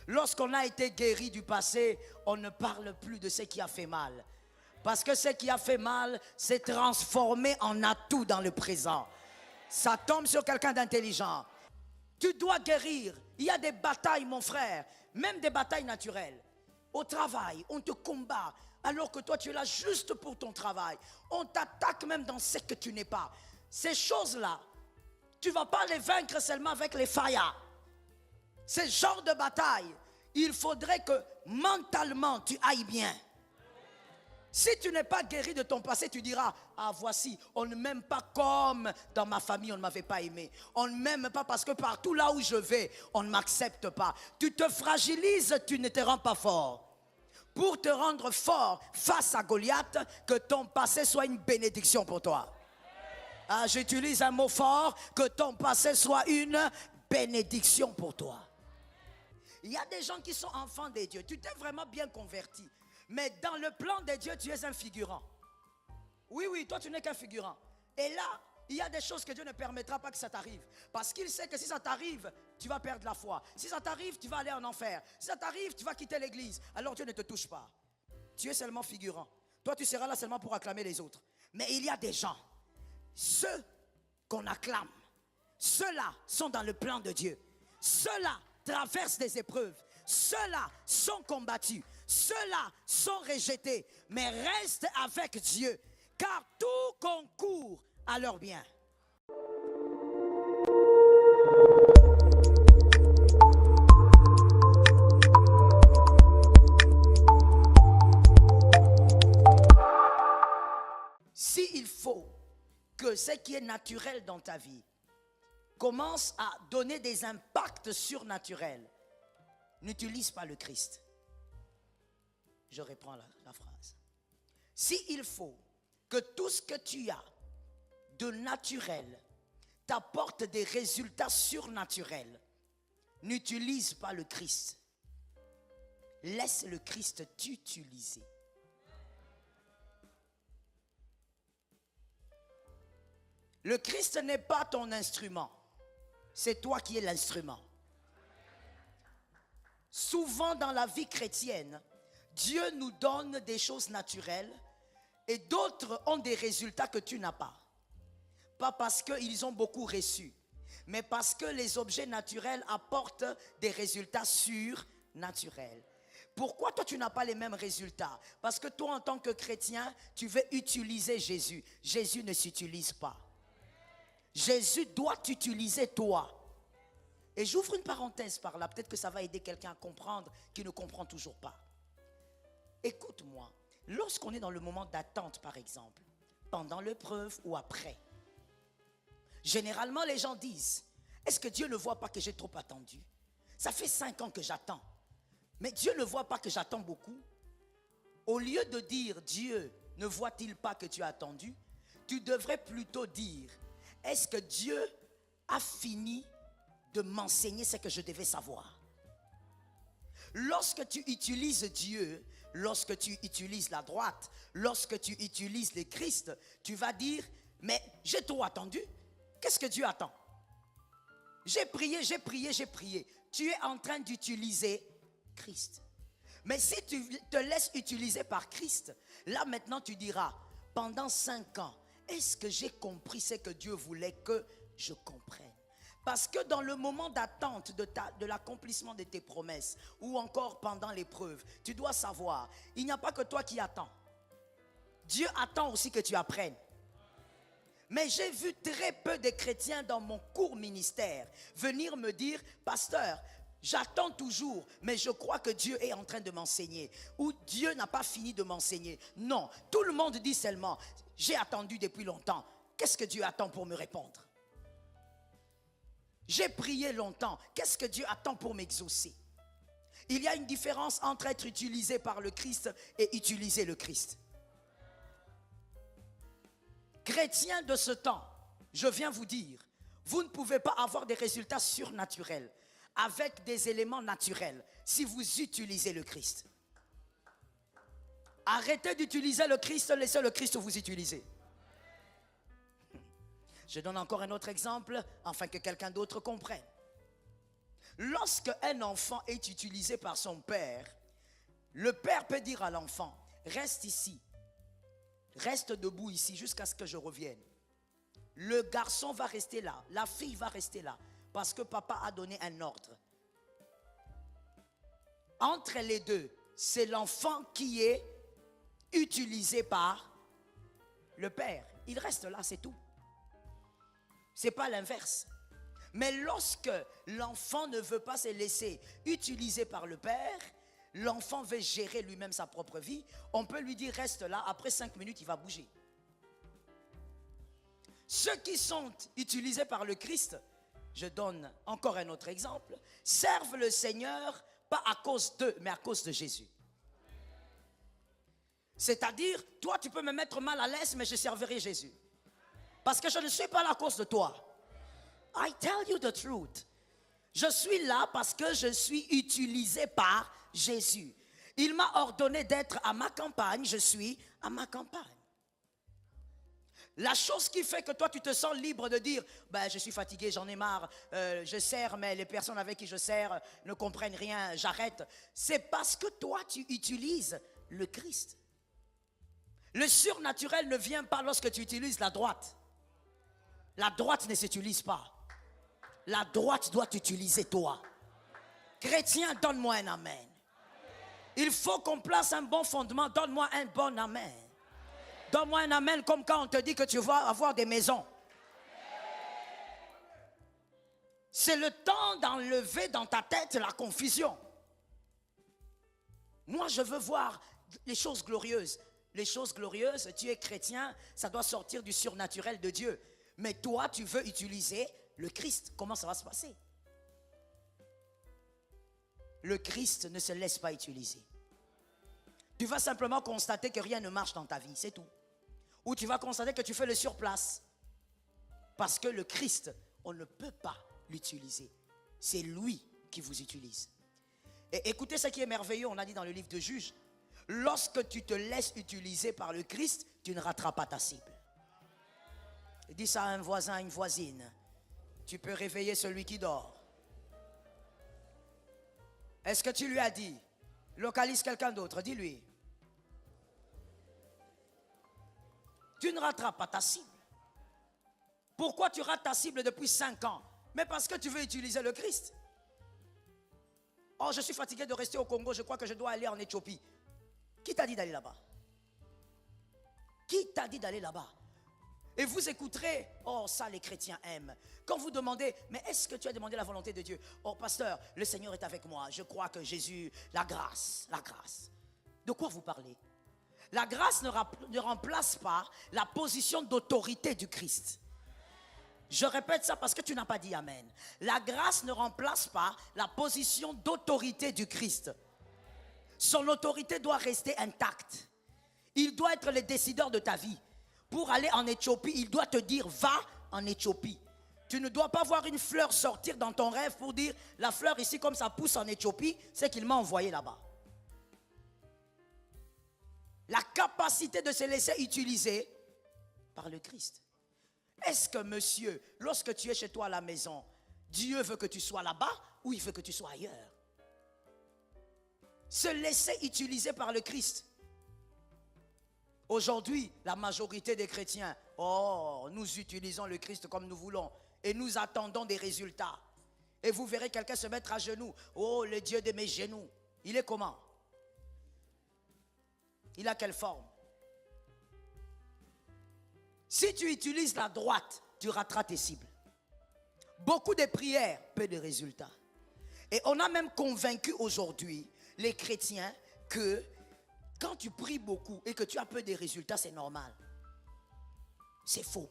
Lorsqu'on a été guéri du passé, on ne parle plus de ce qui a fait mal. Parce que ce qui a fait mal s'est transformé en atout dans le présent. Ça tombe sur quelqu'un d'intelligent. Tu dois guérir. Il y a des batailles, mon frère, même des batailles naturelles. Au travail, on te combat alors que toi tu es là juste pour ton travail. On t'attaque même dans ce que tu n'es pas. Ces choses-là, tu ne vas pas les vaincre seulement avec les faillas. Ce genre de bataille, il faudrait que mentalement tu ailles bien. Si tu n'es pas guéri de ton passé, tu diras, ah voici, on ne m'aime pas comme dans ma famille, on ne m'avait pas aimé. On ne m'aime pas parce que partout là où je vais, on ne m'accepte pas. Tu te fragilises, tu ne te rends pas fort. Pour te rendre fort face à Goliath, que ton passé soit une bénédiction pour toi. Ah, j'utilise un mot fort, que ton passé soit une bénédiction pour toi. Il y a des gens qui sont enfants de Dieu. Tu t'es vraiment bien converti. Mais dans le plan de Dieu, tu es un figurant. Oui, toi tu n'es qu'un figurant. Et là, il y a des choses que Dieu ne permettra pas que ça t'arrive. Parce qu'il sait que si ça t'arrive, tu vas perdre la foi. Si ça t'arrive, tu vas aller en enfer. Si ça t'arrive, tu vas quitter l'église. Alors Dieu ne te touche pas. Tu es seulement figurant. Toi, tu seras là seulement pour acclamer les autres. Mais il y a des gens, ceux qu'on acclame, ceux-là sont dans le plan de Dieu. Ceux-là traversent des épreuves. Ceux-là sont combattus. Ceux-là sont rejetés. Mais restent avec Dieu. Car tout concourt à leur bien. S'il faut que ce qui est naturel dans ta vie commence à donner des impacts surnaturels, n'utilise pas le Christ. Je reprends la phrase. S'il faut que tout ce que tu as de naturel t'apporte des résultats surnaturels, n'utilise pas le Christ. Laisse le Christ t'utiliser. Le Christ n'est pas ton instrument. C'est toi qui es l'instrument. Souvent dans la vie chrétienne, Dieu nous donne des choses naturelles et d'autres ont des résultats que tu n'as pas. Pas parce qu'ils ont beaucoup reçu, mais parce que les objets naturels apportent des résultats surnaturels. Pourquoi toi tu n'as pas les mêmes résultats? Parce que toi en tant que chrétien, tu veux utiliser Jésus. Jésus ne s'utilise pas. Jésus doit t'utiliser toi. Et j'ouvre une parenthèse par là, peut-être que ça va aider quelqu'un à comprendre qui ne comprend toujours pas. Écoute-moi, lorsqu'on est dans le moment d'attente par exemple, pendant l'épreuve ou après, généralement les gens disent, est-ce que Dieu ne voit pas que j'ai trop attendu? Ça fait 5 ans que j'attends, mais Dieu ne voit pas que j'attends beaucoup. Au lieu de dire, Dieu ne voit-il pas que tu as attendu, tu devrais plutôt dire, est-ce que Dieu a fini de m'enseigner ce que je devais savoir? Lorsque tu utilises Dieu, lorsque tu utilises la droite, lorsque tu utilises le Christ, tu vas dire, mais j'ai trop attendu. Qu'est-ce que Dieu attend? J'ai prié. Tu es en train d'utiliser Christ. Mais si tu te laisses utiliser par Christ, là maintenant tu diras, pendant 5 ans, est-ce que j'ai compris ce que Dieu voulait que je comprenne? Parce que dans le moment d'attente de l'accomplissement de tes promesses ou encore pendant l'épreuve, tu dois savoir, il n'y a pas que toi qui attends. Dieu attend aussi que tu apprennes. Mais j'ai vu très peu de chrétiens dans mon court ministère venir me dire, pasteur, j'attends toujours, mais je crois que Dieu est en train de m'enseigner. Ou Dieu n'a pas fini de m'enseigner. Non, tout le monde dit seulement, j'ai attendu depuis longtemps. Qu'est-ce que Dieu attend pour me répondre? J'ai prié longtemps. Qu'est-ce que Dieu attend pour m'exaucer? Il y a une différence entre être utilisé par le Christ et utiliser le Christ. Chrétiens de ce temps, je viens vous dire, vous ne pouvez pas avoir des résultats surnaturels avec des éléments naturels si vous utilisez le Christ. Arrêtez d'utiliser le Christ, laissez le Christ vous utiliser. Je donne encore un autre exemple afin que quelqu'un d'autre comprenne. Lorsque un enfant est utilisé par son père, le père peut dire à l'enfant, reste ici, reste debout ici jusqu'à ce que je revienne. Le garçon va rester là, la fille va rester là, parce que papa a donné un ordre. Entre les deux, c'est l'enfant qui est utilisé par le père. Il reste là, c'est tout. Ce n'est pas l'inverse. Mais lorsque l'enfant ne veut pas se laisser utiliser par le père, l'enfant veut gérer lui-même sa propre vie, on peut lui dire reste là, après 5 minutes il va bouger. Ceux qui sont utilisés par le Christ, je donne encore un autre exemple, servent le Seigneur pas à cause d'eux, mais à cause de Jésus. C'est-à-dire, toi tu peux me mettre mal à l'aise, mais je servirai Jésus. Parce que je ne suis pas là à cause de toi. I tell you the truth. Je suis là parce que je suis utilisé par Jésus. Il m'a ordonné d'être à ma campagne, je suis à ma campagne. La chose qui fait que toi tu te sens libre de dire ben, je suis fatigué, j'en ai marre, je sers mais les personnes avec qui je sers ne comprennent rien, j'arrête. C'est parce que toi tu utilises le Christ. Le surnaturel ne vient pas lorsque tu utilises la droite. La droite ne s'utilise pas. La droite doit t'utiliser toi. Chrétien, donne-moi un amen. Il faut qu'on place un bon fondement. Donne-moi un bon amen. Donne-moi un amen comme quand on te dit que tu vas avoir des maisons. C'est le temps d'enlever dans ta tête la confusion. Moi, je veux voir les choses glorieuses. Les choses glorieuses, tu es chrétien, ça doit sortir du surnaturel de Dieu. Mais toi, tu veux utiliser le Christ. Comment ça va se passer? Le Christ ne se laisse pas utiliser. Tu vas simplement constater que rien ne marche dans ta vie, c'est tout. Ou tu vas constater que tu fais le surplace. Parce que le Christ, on ne peut pas l'utiliser. C'est lui qui vous utilise. Et écoutez ce qui est merveilleux, on a dit dans le livre de Juges. Lorsque tu te laisses utiliser par le Christ, tu ne rateras pas ta cible. Dis ça à un voisin, à une voisine. Tu peux réveiller celui qui dort. Est-ce que tu lui as dit? Localise quelqu'un d'autre, dis-lui. Tu ne rateras pas ta cible. Pourquoi tu rates ta cible depuis 5 ans? Mais parce que tu veux utiliser le Christ. Oh, je suis fatigué de rester au Congo, je crois que je dois aller en Éthiopie. Qui t'a dit d'aller là-bas? Qui t'a dit d'aller là-bas? Et vous écouterez, oh ça les chrétiens aiment. Quand vous demandez, mais est-ce que tu as demandé la volonté de Dieu? Oh pasteur, le Seigneur est avec moi, je crois que Jésus, la grâce, la grâce. De quoi vous parlez? La grâce ne remplace pas la position d'autorité du Christ. Je répète ça parce que tu n'as pas dit amen. La grâce ne remplace pas la position d'autorité du Christ. Son autorité doit rester intacte. Il doit être le décideur de ta vie. Pour aller en Éthiopie, il doit te dire va en Éthiopie. Tu ne dois pas voir une fleur sortir dans ton rêve pour dire la fleur ici comme ça pousse en Éthiopie, c'est qu'il m'a envoyé là-bas. La capacité de se laisser utiliser par le Christ. Est-ce que monsieur, lorsque tu es chez toi à la maison, Dieu veut que tu sois là-bas ou il veut que tu sois ailleurs? Se laisser utiliser par le Christ. Aujourd'hui, la majorité des chrétiens, oh, nous utilisons le Christ comme nous voulons et nous attendons des résultats. Et vous verrez quelqu'un se mettre à genoux. Oh, le Dieu de mes genoux. Il est comment? Il a quelle forme? Si tu utilises la droite, tu rateras tes cibles. Beaucoup de prières, peu de résultats. Et on a même convaincu aujourd'hui les chrétiens que quand tu pries beaucoup et que tu as peu de résultats, c'est normal. C'est faux.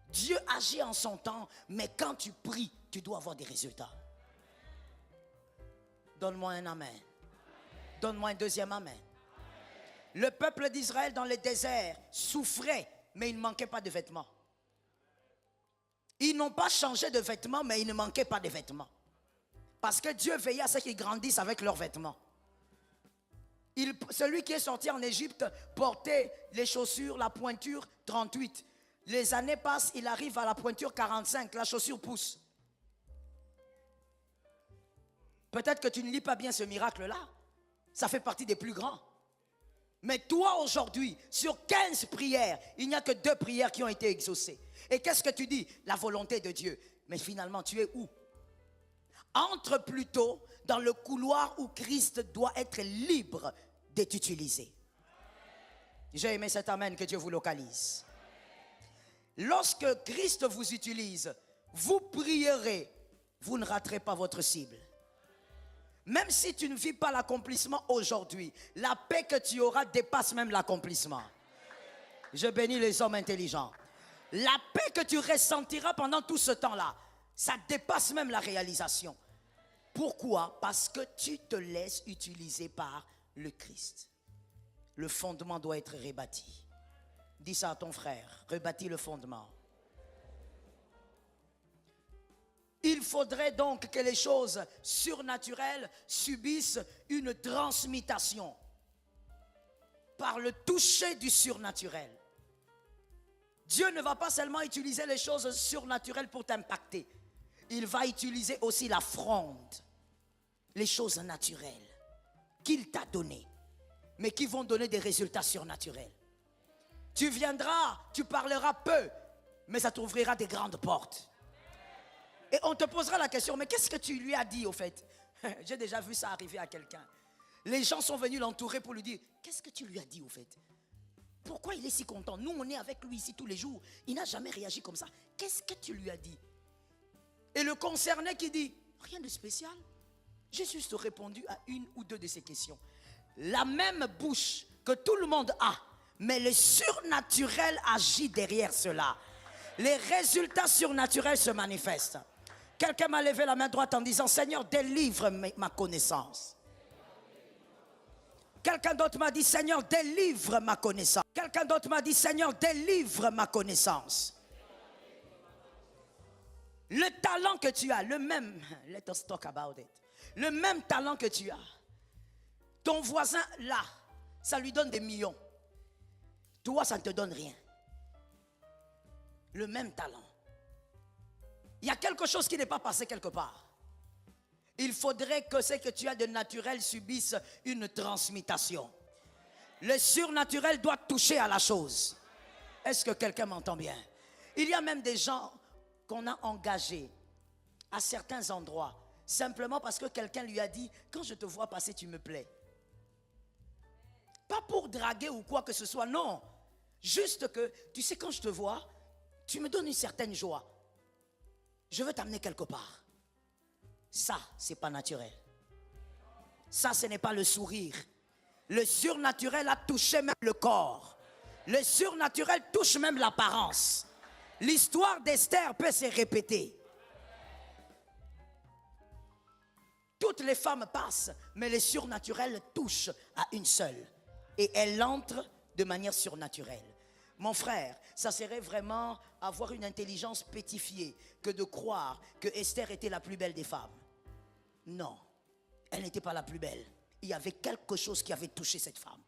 Dieu agit en son temps, mais quand tu pries, tu dois avoir des résultats. Donne-moi un amen. Donne-moi un deuxième amen. Le peuple d'Israël dans le désert souffrait, mais il ne manquait pas de vêtements. Ils n'ont pas changé de vêtements, mais il ne manquait pas de vêtements. Parce que Dieu veillait à ce qu'ils grandissent avec leurs vêtements. Celui qui est sorti en Égypte portait les chaussures, la pointure 38. Les années passent, il arrive à la pointure 45, la chaussure pousse. Peut-être que tu ne lis pas bien ce miracle-là. Ça fait partie des plus grands. Mais toi, aujourd'hui, sur 15 prières, il n'y a que 2 prières qui ont été exaucées. Et qu'est-ce que tu dis? La volonté de Dieu. Mais finalement, tu es où? Entre plutôt dans le couloir où Christ doit être libre d'être utilisé. J'ai aimé cet amen, que Dieu vous localise. Lorsque Christ vous utilise, vous prierez, vous ne raterez pas votre cible. Même si tu ne vis pas l'accomplissement aujourd'hui, la paix que tu auras dépasse même l'accomplissement. Je bénis les hommes intelligents. La paix que tu ressentiras pendant tout ce temps-là, ça dépasse même la réalisation. Pourquoi? Parce que tu te laisses utiliser par le Christ. Le fondement doit être rebâti. Dis ça à ton frère, rebâtis le fondement. Il faudrait donc que les choses surnaturelles subissent une transmutation par le toucher du surnaturel. Dieu ne va pas seulement utiliser les choses surnaturelles pour t'impacter. Il va utiliser aussi la fronde, les choses naturelles qu'il t'a données, mais qui vont donner des résultats surnaturels. Tu viendras, tu parleras peu, mais ça t'ouvrira des grandes portes. Et on te posera la question, mais qu'est-ce que tu lui as dit au fait? J'ai déjà vu ça arriver à quelqu'un. Les gens sont venus l'entourer pour lui dire, qu'est-ce que tu lui as dit au fait? Pourquoi il est si content? Nous, on est avec lui ici tous les jours. Il n'a jamais réagi comme ça. Qu'est-ce que tu lui as dit? Et le concerné qui dit, rien de spécial. J'ai juste répondu à 1 ou 2 de ces questions. La même bouche que tout le monde a, mais le surnaturel agit derrière cela. Les résultats surnaturels se manifestent. Quelqu'un m'a levé la main droite en disant, Seigneur, délivre ma connaissance. Quelqu'un d'autre m'a dit, Seigneur, délivre ma connaissance. Quelqu'un d'autre m'a dit, Seigneur, délivre ma connaissance. Le talent que tu as, le même, let us talk about it. Le même talent que tu as, ton voisin là, ça lui donne des millions. Toi, ça ne te donne rien. Le même talent. Il y a quelque chose qui n'est pas passé quelque part. Il faudrait que ce que tu as de naturel subisse une transmutation. Le surnaturel doit toucher à la chose. Est-ce que quelqu'un m'entend bien? Il y a même des gens qu'on a engagés à certains endroits, simplement parce que quelqu'un lui a dit, quand je te vois passer, tu me plais. Pas pour draguer ou quoi que ce soit, non. Juste que, tu sais, quand je te vois, tu me donnes une certaine joie. Je veux t'amener quelque part. Ça, c'est pas naturel. Ça, ce n'est pas le sourire. Le surnaturel a touché même le corps. Le surnaturel touche même l'apparence. L'histoire d'Esther peut se répéter. Toutes les femmes passent, mais le surnaturel touche à une seule. Et elle entre de manière surnaturelle. Mon frère, ça serait vraiment avoir une intelligence pétrifiée que de croire que Esther était la plus belle des femmes. Non, elle n'était pas la plus belle. Il y avait quelque chose qui avait touché cette femme,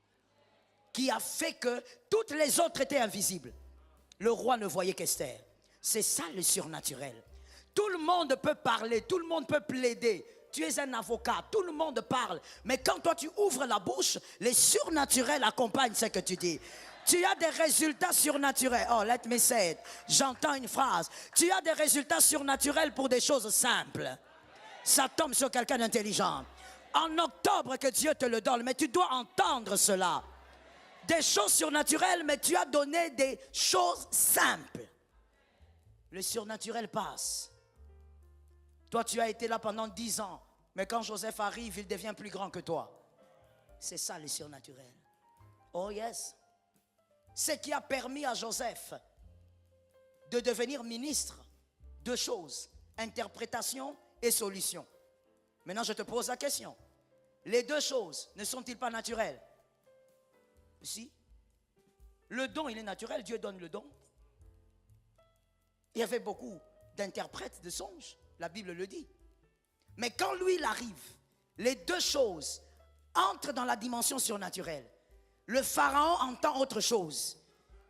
qui a fait que toutes les autres étaient invisibles. Le roi ne voyait qu'Esther. C'est ça le surnaturel. Tout le monde peut parler, tout le monde peut plaider. Tu es un avocat, tout le monde parle. Mais quand toi tu ouvres la bouche, les surnaturels accompagnent ce que tu dis. Tu as des résultats surnaturels. Oh, let me say it. J'entends une phrase. Tu as des résultats surnaturels pour des choses simples. Ça tombe sur quelqu'un d'intelligent. En octobre que Dieu te le donne, mais tu dois entendre cela. Des choses surnaturelles, mais tu as donné des choses simples. Le surnaturel passe. Toi, tu as été là pendant 10 ans, mais quand Joseph arrive, il devient plus grand que toi. C'est ça le surnaturel. Oh yes. Ce qui a permis à Joseph de devenir ministre, 2 choses, interprétation et solution. Maintenant, je te pose la question. Les 2 choses ne sont-ils pas naturelles? Si. Le don, il est naturel, Dieu donne le don. Il y avait beaucoup d'interprètes de songes, la Bible le dit. Mais quand lui, il arrive, les 2 choses entrent dans la dimension surnaturelle. Le pharaon entend autre chose.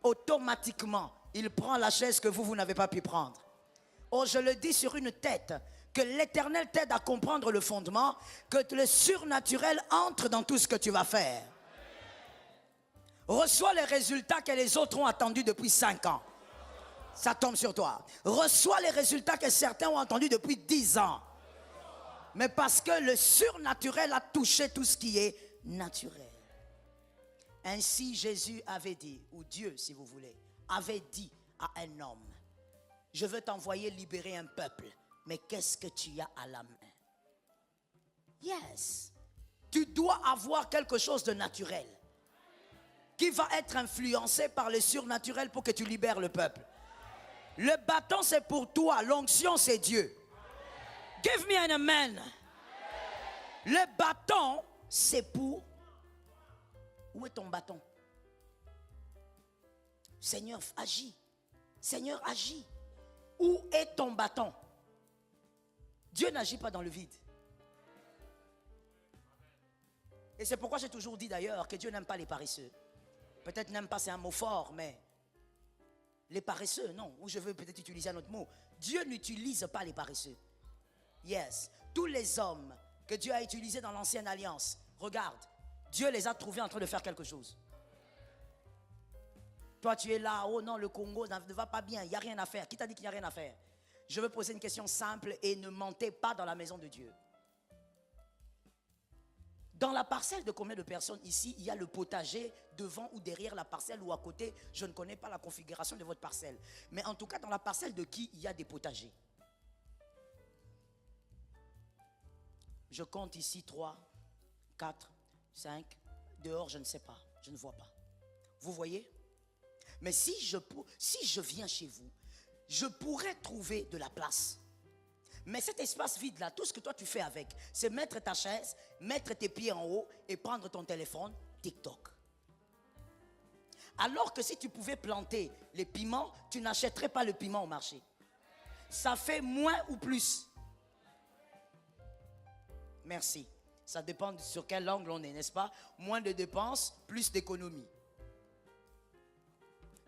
Automatiquement, il prend la chaise que vous n'avez pas pu prendre. Oh, je le dis sur une tête Que l'Éternel t'aide à comprendre le fondement, que le surnaturel entre dans tout ce que tu vas faire. Reçois les résultats que les autres ont attendus depuis 5 ans. Ça tombe sur toi. Reçois les résultats que certains ont attendus depuis 10 ans. Mais parce que le surnaturel a touché tout ce qui est naturel. Ainsi Jésus avait dit, ou Dieu si vous voulez, avait dit à un homme, je veux t'envoyer libérer un peuple. Mais qu'est-ce que tu as à la main? Yes. Tu dois avoir quelque chose de naturel qui va être influencé par le surnaturel pour que tu libères le peuple. Le bâton c'est pour toi, l'onction c'est Dieu. Give me an amen. Le bâton c'est pour... Où est ton bâton? Seigneur, agis. Seigneur, agis. Où est ton bâton? Dieu n'agit pas dans le vide. Et c'est pourquoi j'ai toujours dit d'ailleurs que Dieu n'aime pas les paresseux. Peut-être n'aime pas, c'est un mot fort, mais les paresseux, non. Ou je veux peut-être utiliser un autre mot. Dieu n'utilise pas les paresseux. Yes. Tous les hommes que Dieu a utilisés dans l'ancienne alliance, regarde, Dieu les a trouvés en train de faire quelque chose. Toi tu es là, oh non, le Congo ne va pas bien, il n'y a rien à faire. Qui t'a dit qu'il n'y a rien à faire? Je veux poser une question simple et ne mentez pas dans la maison de Dieu. Dans la parcelle de combien de personnes ici, il y a le potager devant ou derrière la parcelle ou à côté? Je ne connais pas la configuration de votre parcelle. Mais en tout cas, dans la parcelle de qui il y a des potagers? Je compte ici 3, 4, 5. Dehors, je ne sais pas. Je ne vois pas. Vous voyez? Mais si je viens chez vous, je pourrais trouver de la place. Mais cet espace vide-là, tout ce que toi tu fais avec, c'est mettre ta chaise, mettre tes pieds en haut et prendre ton téléphone, TikTok. Alors que si tu pouvais planter les piments, tu n'achèterais pas le piment au marché. Ça fait moins ou plus? Merci. Ça dépend sur quel angle on est, n'est-ce pas? Moins de dépenses, plus d'économies.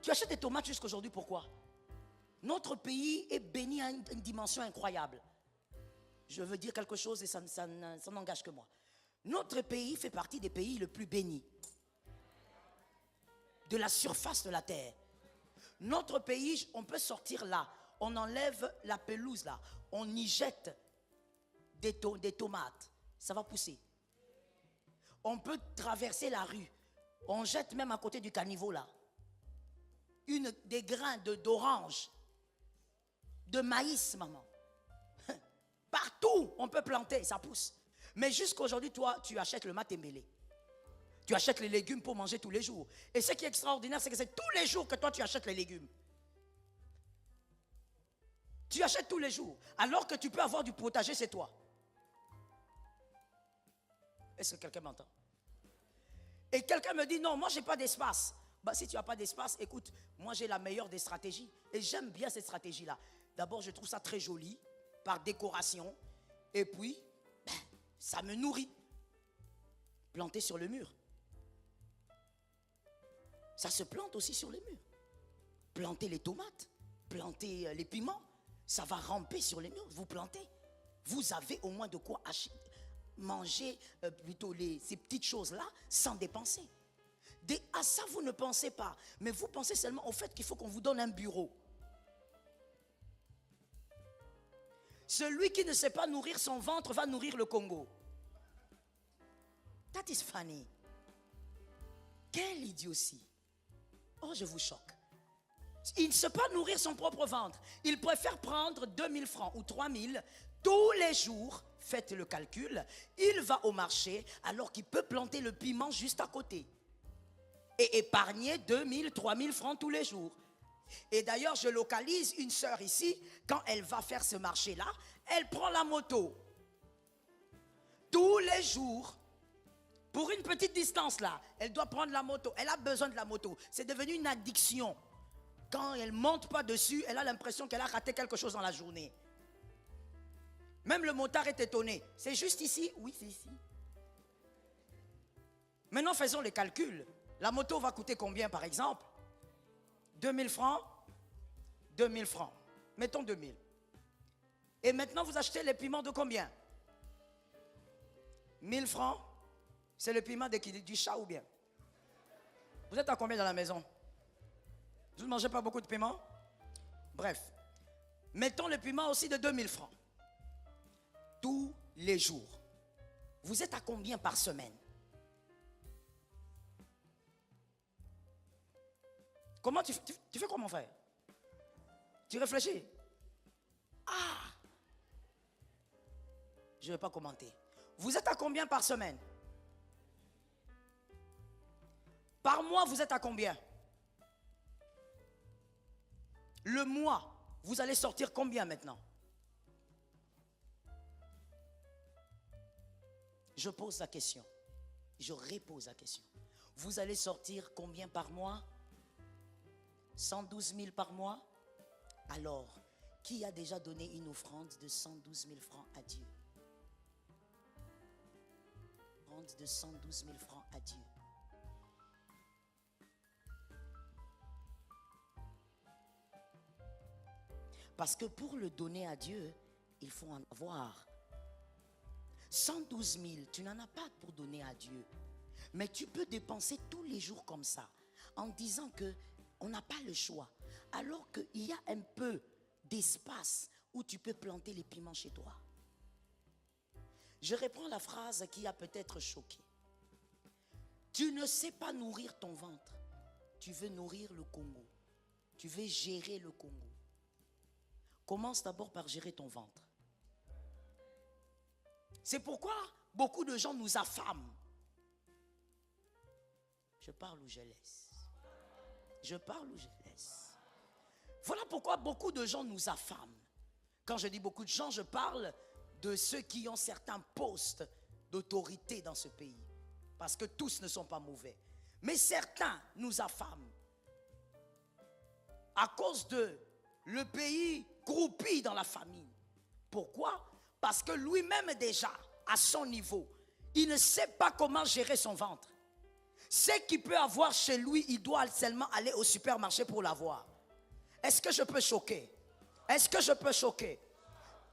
Tu achètes des tomates jusqu'aujourd'hui, pourquoi? Notre pays est béni à une dimension incroyable. Je veux dire quelque chose et ça n'engage que moi. Notre pays fait partie des pays les plus bénis de la surface de la terre. Notre pays, on peut sortir là, on enlève la pelouse là, on y jette des tomates, ça va pousser. On peut traverser la rue, on jette même à côté du caniveau là, des grains d'orange, de maïs, maman. Partout, on peut planter, ça pousse. Mais jusqu'aujourd'hui, toi, tu achètes le matembele. Tu achètes les légumes pour manger tous les jours. Et ce qui est extraordinaire, c'est que c'est tous les jours que toi, tu achètes les légumes. Tu achètes tous les jours. Alors que tu peux avoir du potager, c'est toi. Est-ce que quelqu'un m'entend? Et quelqu'un me dit, non, moi, je n'ai pas d'espace. Bah, si tu n'as pas d'espace, écoute, moi, j'ai la meilleure des stratégies. Et j'aime bien cette stratégie-là. D'abord, je trouve ça très joli, par décoration. Et puis, ça me nourrit. Planter sur le mur. Ça se plante aussi sur le mur. Planter les tomates, planter les piments, ça va ramper sur les murs. Vous plantez. Vous avez au moins de quoi manger plutôt ces petites choses-là sans dépenser. À ça, vous ne pensez pas. Mais vous pensez seulement au fait qu'il faut qu'on vous donne un bureau. Celui qui ne sait pas nourrir son ventre va nourrir le Congo. That is funny. Quelle idiotie. Oh, je vous choque. Il ne sait pas nourrir son propre ventre. Il préfère prendre 2000 francs ou 3000 tous les jours. Faites le calcul. Il va au marché alors qu'il peut planter le piment juste à côté. Et épargner 2000, 3000 francs tous les jours. Et d'ailleurs, je localise une sœur ici. Quand elle va faire ce marché-là, elle prend la moto. Tous les jours. Pour une petite distance là, elle doit prendre la moto. Elle a besoin de la moto. C'est devenu une addiction. Quand elle ne monte pas dessus, elle a l'impression qu'elle a raté quelque chose dans la journée. Même le motard est étonné. C'est juste ici? Oui, c'est ici. Maintenant, faisons les calculs. La moto va coûter combien par exemple? 2000 francs? 2000 francs. Mettons 2000. Et maintenant, vous achetez les piments de combien? 1000 francs. C'est le piment du chat ou bien? Vous êtes à combien dans la maison? Vous ne mangez pas beaucoup de piment? Bref. Mettons le piment aussi de 2000 francs. Tous les jours. Vous êtes à combien par semaine? Comment tu fais comment faire? Tu réfléchis? Ah! Je ne vais pas commenter. Vous êtes à combien par semaine? Par mois, vous êtes à combien? Le mois, vous allez sortir combien maintenant? Je pose la question. Je repose la question. Vous allez sortir combien par mois? 112 000 par mois? Alors, qui a déjà donné une offrande de 112 000 francs à Dieu? Offrande de 112 000 francs à Dieu. Parce que pour le donner à Dieu, il faut en avoir. 112 000, tu n'en as pas pour donner à Dieu. Mais tu peux dépenser tous les jours comme ça, en disant que on n'a pas le choix. Alors qu'il y a un peu d'espace où tu peux planter les piments chez toi. Je reprends la phrase qui a peut-être choqué. Tu ne sais pas nourrir ton ventre. Tu veux nourrir le Congo. Tu veux gérer le Congo. Commence d'abord par gérer ton ventre. C'est pourquoi beaucoup de gens nous affament. Je parle ou je laisse. Je parle ou je laisse. Voilà pourquoi beaucoup de gens nous affament. Quand je dis beaucoup de gens, je parle de ceux qui ont certains postes d'autorité dans ce pays. Parce que tous ne sont pas mauvais. Mais certains nous affament. À cause de le pays croupi dans la famine. Pourquoi? Parce que lui-même déjà, à son niveau, il ne sait pas comment gérer son ventre. Ce qu'il peut avoir chez lui, il doit seulement aller au supermarché pour l'avoir. Est-ce que je peux choquer? Est-ce que je peux choquer?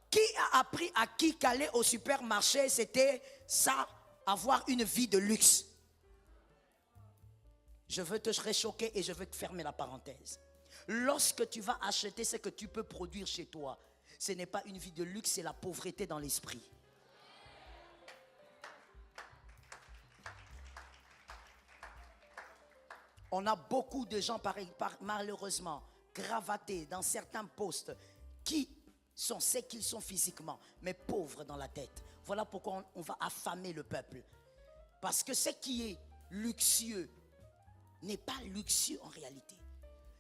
Qui a appris à qui qu'aller au supermarché, c'était ça, avoir une vie de luxe? Je veux te réchoquer et je veux te fermer la parenthèse. Lorsque tu vas acheter ce que tu peux produire chez toi, ce n'est pas une vie de luxe, c'est la pauvreté dans l'esprit. On a beaucoup de gens, malheureusement, gravatés dans certains postes qui sont ce qu'ils sont physiquement, mais pauvres dans la tête. Voilà pourquoi on va affamer le peuple. Parce que ce qui est luxueux n'est pas luxueux en réalité.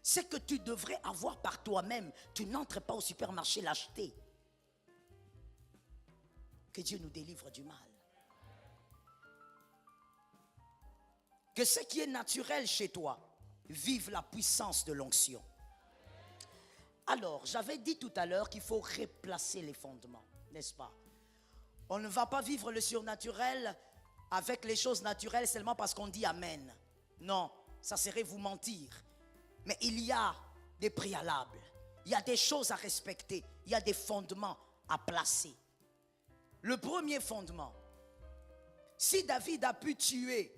Ce que tu devrais avoir par toi-même, tu n'entres pas au supermarché l'acheter. Que Dieu nous délivre du mal. Que ce qui est naturel chez toi vive la puissance de l'onction. Alors, j'avais dit tout à l'heure qu'il faut replacer les fondements, n'est-ce pas? On ne va pas vivre le surnaturel avec les choses naturelles seulement parce qu'on dit Amen. Non, ça serait vous mentir. Mais il y a des préalables, il y a des choses à respecter, il y a des fondements à placer. Le premier fondement, si David a pu tuer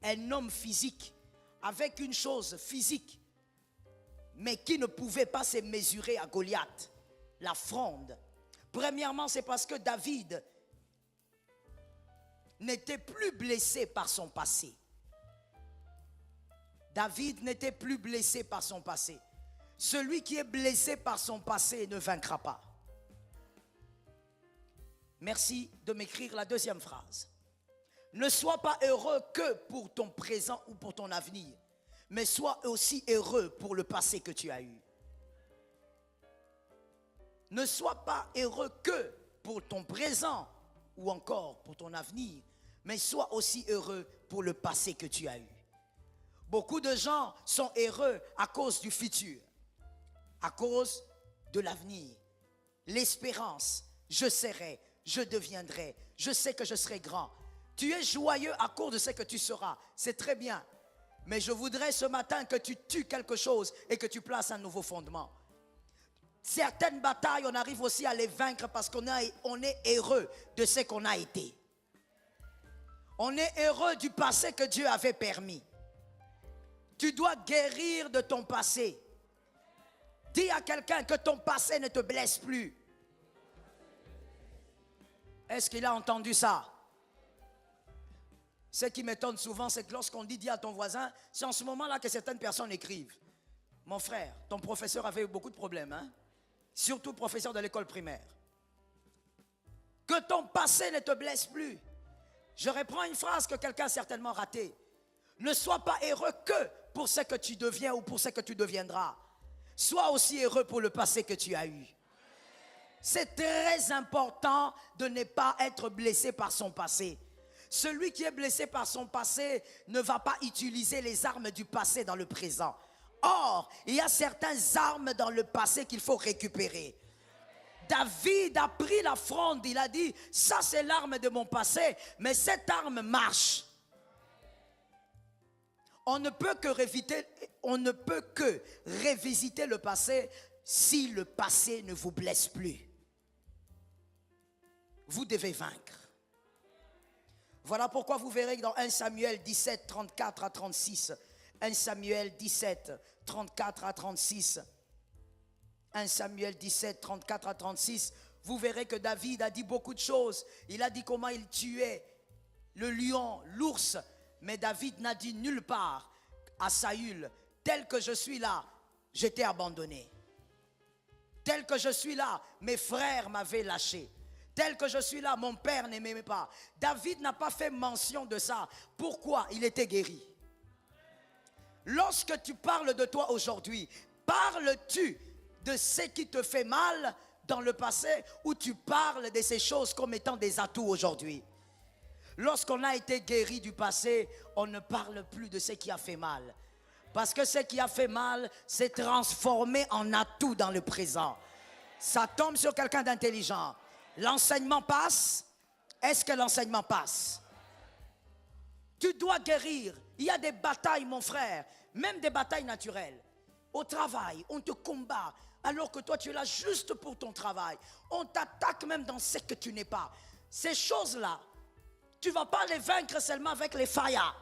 un homme physique avec une chose physique, mais qui ne pouvait pas se mesurer à Goliath, la fronde. Premièrement, c'est parce que David n'était plus blessé par son passé. David n'était plus blessé par son passé. Celui qui est blessé par son passé ne vaincra pas. Merci de m'écrire la deuxième phrase. Ne sois pas heureux que pour ton présent ou pour ton avenir, mais sois aussi heureux pour le passé que tu as eu. Ne sois pas heureux que pour ton présent ou encore pour ton avenir, mais sois aussi heureux pour le passé que tu as eu. Beaucoup de gens sont heureux à cause du futur, à cause de l'avenir, l'espérance. Je serai, je deviendrai, je sais que je serai grand. Tu es joyeux à cause de ce que tu seras, c'est très bien. Mais je voudrais ce matin que tu tues quelque chose et que tu places un nouveau fondement. Certaines batailles, on arrive aussi à les vaincre parce qu'on est heureux de ce qu'on a été. On est heureux du passé que Dieu avait permis. Tu dois guérir de ton passé. Dis à quelqu'un que ton passé ne te blesse plus. Est-ce qu'il a entendu ça? Ce qui m'étonne souvent, c'est que lorsqu'on dis à ton voisin, c'est en ce moment-là que certaines personnes écrivent. Mon frère, ton professeur avait eu beaucoup de problèmes, hein? Surtout professeur de l'école primaire. Que ton passé ne te blesse plus. Je reprends une phrase que quelqu'un a certainement ratée. Ne sois pas heureux que pour ce que tu deviens ou pour ce que tu deviendras. Sois aussi heureux pour le passé que tu as eu. C'est très important de ne pas être blessé par son passé. Celui qui est blessé par son passé ne va pas utiliser les armes du passé dans le présent. Or, il y a certaines armes dans le passé qu'il faut récupérer. David a pris la fronde, il a dit, ça c'est l'arme de mon passé, mais cette arme marche. On ne peut que revisiter le passé si le passé ne vous blesse plus. Vous devez vaincre. Voilà pourquoi vous verrez que dans 1 Samuel 17, 34 à 36, 1 Samuel 17, 34 à 36, 1 Samuel 17, 34 à 36, vous verrez que David a dit beaucoup de choses. Il a dit comment il tuait le lion, l'ours, mais David n'a dit nulle part à Saül, tel que je suis là, j'étais abandonné. Tel que je suis là, mes frères m'avaient lâché. Tel que je suis là, mon père ne m'aimait pas. David n'a pas fait mention de ça. Pourquoi? Il était guéri. Lorsque tu parles de toi aujourd'hui, parles-tu de ce qui te fait mal dans le passé ou tu parles de ces choses comme étant des atouts aujourd'hui? Lorsqu'on a été guéri du passé, on ne parle plus de ce qui a fait mal. Parce que ce qui a fait mal s'est transformé en atout dans le présent. Ça tombe sur quelqu'un d'intelligent. L'enseignement passe. Est-ce que l'enseignement passe? Tu dois guérir. Il y a des batailles, mon frère, même des batailles naturelles. Au travail, on te combat alors que toi tu es là juste pour ton travail. On t'attaque même dans ce que tu n'es pas. Ces choses-là, tu ne vas pas les vaincre seulement avec les faillas.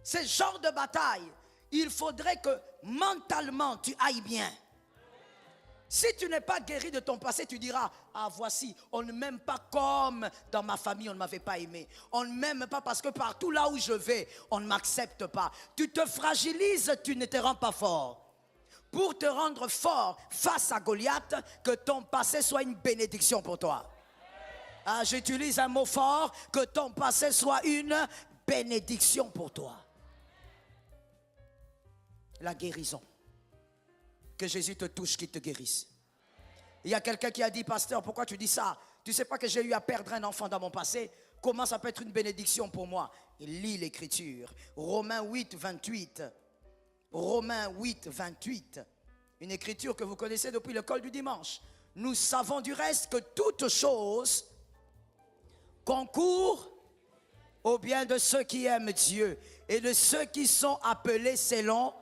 Ce genre de bataille, il faudrait que mentalement tu ailles bien. Si tu n'es pas guéri de ton passé, tu diras, ah voici, on ne m'aime pas comme dans ma famille, on ne m'avait pas aimé. On ne m'aime pas parce que partout là où je vais, on ne m'accepte pas. Tu te fragilises, tu ne te rends pas fort. Pour te rendre fort face à Goliath, que ton passé soit une bénédiction pour toi. Ah, j'utilise un mot fort, que ton passé soit une bénédiction pour toi. La guérison. Que Jésus te touche, qu'il te guérisse. Il y a quelqu'un qui a dit, pasteur, pourquoi tu dis ça? Tu ne sais pas que j'ai eu à perdre un enfant dans mon passé? Comment ça peut être une bénédiction pour moi? Il lit l'écriture. Romains 8, 28. Romains 8, 28. Une écriture que vous connaissez depuis l'école du dimanche. Nous savons du reste que toute chose concourt au bien de ceux qui aiment Dieu et de ceux qui sont appelés selon.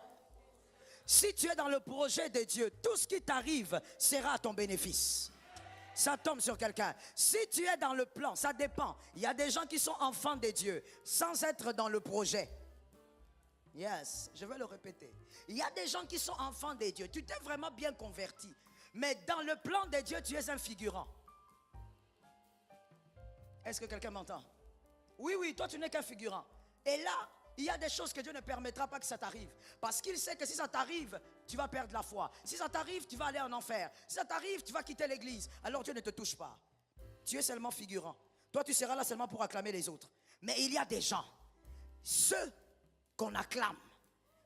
Si tu es dans le projet de Dieu, tout ce qui t'arrive sera à ton bénéfice. Ça tombe sur quelqu'un. Si tu es dans le plan, ça dépend. Il y a des gens qui sont enfants de Dieu sans être dans le projet. Yes, je vais le répéter. Il y a des gens qui sont enfants de Dieu. Tu t'es vraiment bien converti. Mais dans le plan de Dieu, tu es un figurant. Est-ce que quelqu'un m'entend? Oui, toi tu n'es qu'un figurant. Et là, il y a des choses que Dieu ne permettra pas que ça t'arrive. Parce qu'il sait que si ça t'arrive, tu vas perdre la foi. Si ça t'arrive, tu vas aller en enfer. Si ça t'arrive, tu vas quitter l'église. Alors Dieu ne te touche pas. Tu es seulement figurant. Toi, tu seras là seulement pour acclamer les autres. Mais il y a des gens, ceux qu'on acclame,